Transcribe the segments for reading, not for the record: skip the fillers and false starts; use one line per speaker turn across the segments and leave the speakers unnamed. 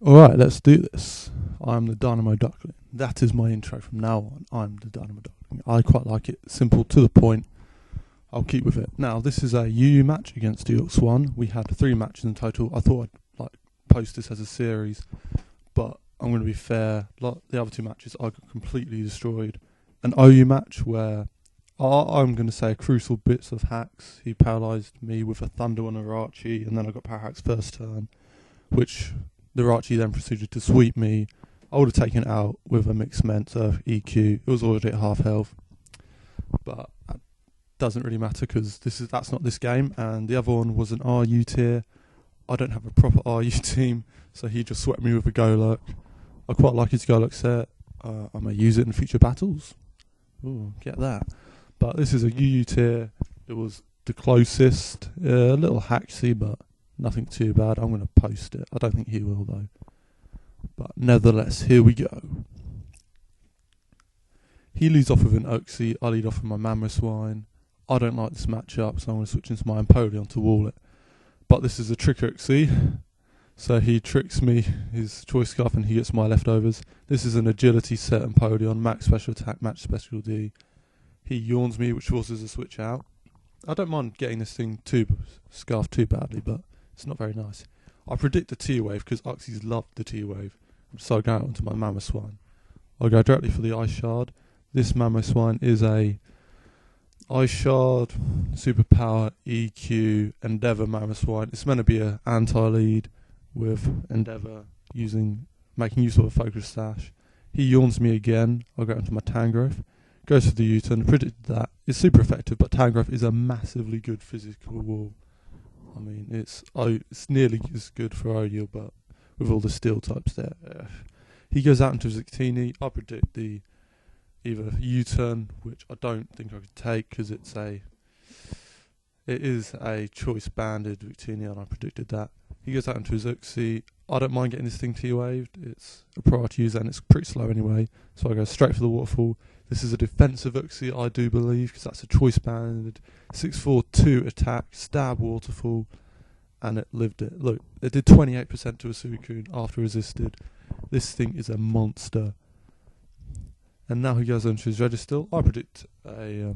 Alright, let's do this. I'm the Dynamo Duckling. That is my intro from now on. I'm the Dynamo Duckling. I quite like it. Simple, to the point. I'll keep with it. Now, this is a UU match against deox1. We had 3 matches in total. I thought I'd post this as a series, but I'm going to be fair. Like the other 2 matches, I got completely destroyed. An OU match where I'm going to say crucial bits of hacks. He paralysed me with a Thunder on Arachi, and then I got power hacks first turn, which the Arachi then proceeded to sweep me. I would have taken it out with a mixed Mentor EQ. It was already at half health, but that doesn't really matter because that's not this game. And the other one was an RU tier. I don't have a proper RU team, so he just swept me with a Golurk. I quite like his Golurk set. I may use it in future battles. Ooh, get that. But this is a UU tier. It was the closest. A little hacksy, but nothing too bad. I'm going to post it. I don't think he will, though. But nevertheless, here we go. He leads off with an Oxy. I lead off with my Mammothswine. I don't like this matchup, so I'm going to switch into my Empoleon to wall it. But this is a trick Oxy. So he tricks me, his Choice Scarf, and he gets my leftovers. This is an agility set Empoleon. Max special attack, match special D. He yawns me, which forces a switch out. I don't mind getting this thing scarfed too badly, but it's not very nice. I predict the T-Wave because Uxies loved the T-Wave. So I go out onto my Mammothswine. I go directly for the Ice Shard. This Mammothswine is a Ice Shard, Superpower, EQ, Endeavour Mammothswine. It's meant to be an anti-lead with Endeavour making use of a Focus Sash. He yawns me again. I go into my Tangrowth. Goes for the U-turn. Predicted that. It's super effective, but Tangrowth is a massively good physical wall. I mean, it's nearly as good for OU, but with all the steel types there. He goes out into Victini. I predict the either U-turn, which I don't think I could take because it is a choice banded Victini, and I predicted that. He goes out into his Uxie. I don't mind getting this thing T-waved. It's a priority user and it's pretty slow anyway, so I go straight for the Waterfall. This is a defensive Uxie, I do believe, because that's a choice banded 6/4/2 attack, stab Waterfall, and it lived it. Look, it did 28% to a Suicune after resisted. This thing is a monster. And now he goes into his Registeel. I predict I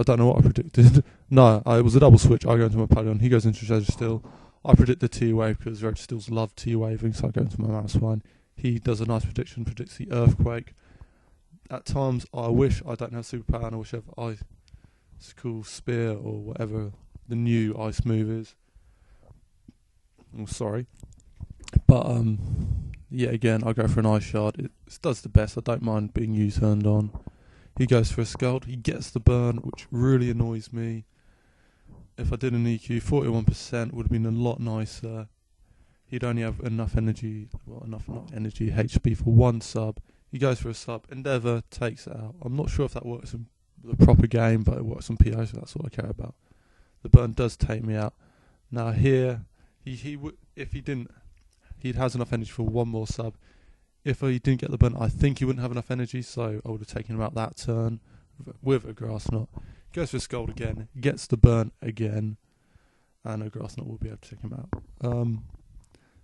don't know what I predicted. No, it was a double switch. I go into my Empoleon. He goes into his Registeel. I predict the T-Wave because Registeels love T-waving, so I go into my Mammothswine. He does a nice prediction, predicts the Earthquake. At times, I wish I don't have Superpower and I wish I have Ice Cool Spear or whatever the new Ice move is. I'm sorry. But, yeah, again, I go for an Ice Shard. It does the best. I don't mind being U-turned on. He goes for a Scald. He gets the burn, which really annoys me. If I did an EQ, 41% would have been a lot nicer. He'd only have enough energy, HP for 1 sub. He goes for a sub. Endeavour takes it out. I'm not sure if that works in the proper game, but it works on PO, so that's what I care about. The burn does take me out. Now here, if he didn't, he has enough energy for 1 more sub. If he didn't get the burn, I think he wouldn't have enough energy, so I would have taken him out that turn with a Grass Knot. Goes for Scald again, gets the burn again, and a Grass Knot will be able to take him out.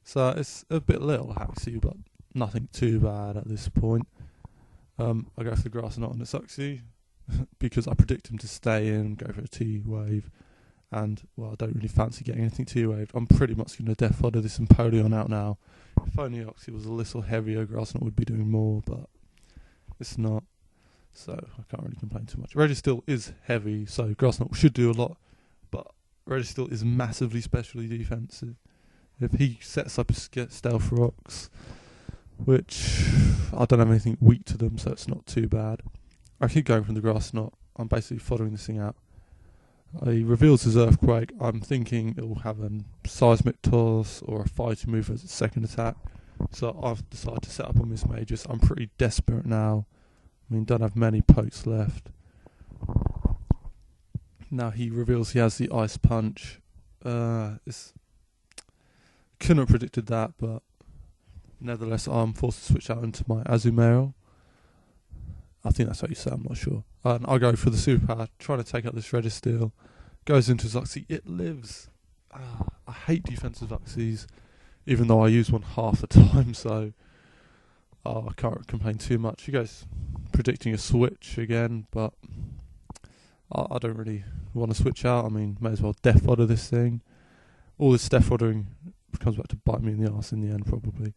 So it's a bit little hacksy, but nothing too bad at this point. I go for the Grass Knot on the Uxie because I predict him to stay in, go for a T-Wave, and, well, I don't really fancy getting anything T-Waved. I'm pretty much going to Death Fodder this Empoleon out now. If only Uxie was a little heavier, Grass Knot would be doing more, but it's not. So I can't really complain too much. Registeel is heavy, so Grass Knot should do a lot, but Registeel is massively specially defensive. If he sets up his Stealth Rocks, which I don't have anything weak to them, so it's not too bad. I keep going from the Grass Knot. I'm basically following this thing out. He reveals his Earthquake. I'm thinking it will have a Seismic Toss or a Fighting move as its second attack. So I've decided to set up on Miss Magus. I'm pretty desperate now. I mean, don't have many pokes left. Now he reveals he has the Ice Punch. Couldn't have predicted that, but nevertheless, I'm forced to switch out into my Azumarill. I think that's how you say it, I'm not sure. And I go for the Superpower, trying to take out this Registeel. Goes into his Uxie. It lives. I hate defensive Uxies. even though I use one half the time, so I can't complain too much. You guys predicting a switch again, but I don't really want to switch out. I mean, may as well death fodder this thing. All this death foddering comes back to bite me in the arse in the end, probably.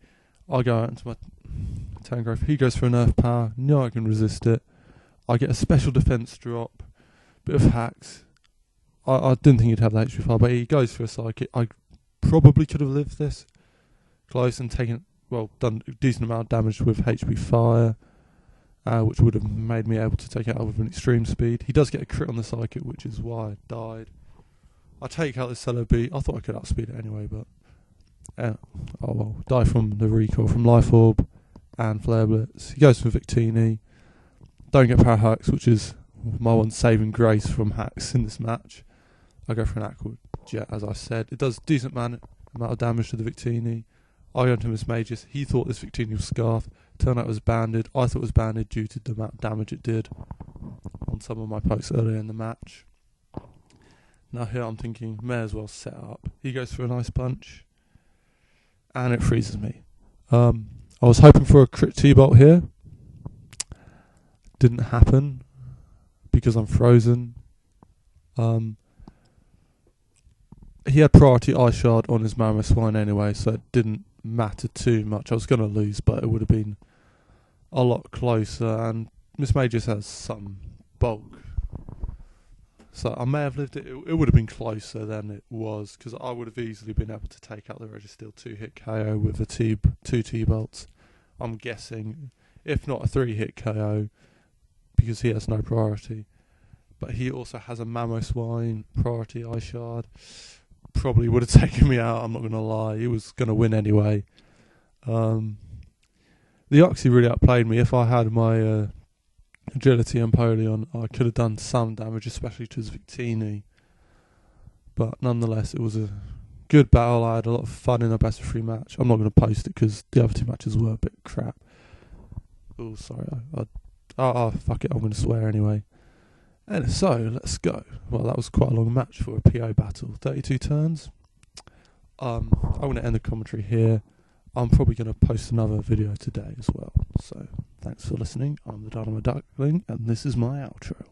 I go out into my Tangrowth. He goes for an earth power. No, I can resist it. I get a special defense drop. Bit of hacks. I didn't think he'd have the HP fire, but he goes for a psychic. I probably could have lived this close and done a decent amount of damage with HP fire, which would have made me able to take it out with an extreme speed. He does get a crit on the psychic, which is why I died. I take out the Cello Beat. I thought I could outspeed it anyway, but die from the recoil from Life Orb and Flare Blitz. He goes for Victini. Don't get power hacks, which is my one saving grace from hacks in this match. I go for an Aqua Jet, as I said. It does decent amount of damage to the Victini. I go into Miss Magus. He thought this Victini was Scarf. Turned out it was banded. I thought it was banded due to the amount of damage it did on some of my pokes earlier in the match. Now here I'm thinking, may as well set up. He goes for an Ice Punch, and it freezes me. I was hoping for a crit T-Bolt here. Didn't happen because I'm frozen. He had priority Ice Shard on his Mammoth Swine anyway, so it didn't matter too much. I was going to lose, but it would have been a lot closer, and Miss Magus has some bulk. So I may have lived it. It would have been closer than it was, because I would have easily been able to take out the Registeel 2-hit KO with a two T-Bolts. I'm guessing, if not a 3-hit KO, because he has no priority. But he also has a Mammoth Swine, priority Ice Shard. Probably would have taken me out, I'm not going to lie. He was going to win anyway. The Oxy really outplayed me. If I had my Agility and Empoleon, I could have done some damage, especially to his Victini. But nonetheless, it was a good battle. I had a lot of fun in a best of 3 match. I'm not going to post it because the other 2 matches were a bit crap. Oh, sorry. Fuck it, I'm going to swear anyway. And so, let's go. Well, that was quite a long match for a PO battle. 32 turns. I'm going to end the commentary here. I'm probably going to post another video today as well. So, thanks for listening. I'm the Dynamo Duckling, and this is my outro.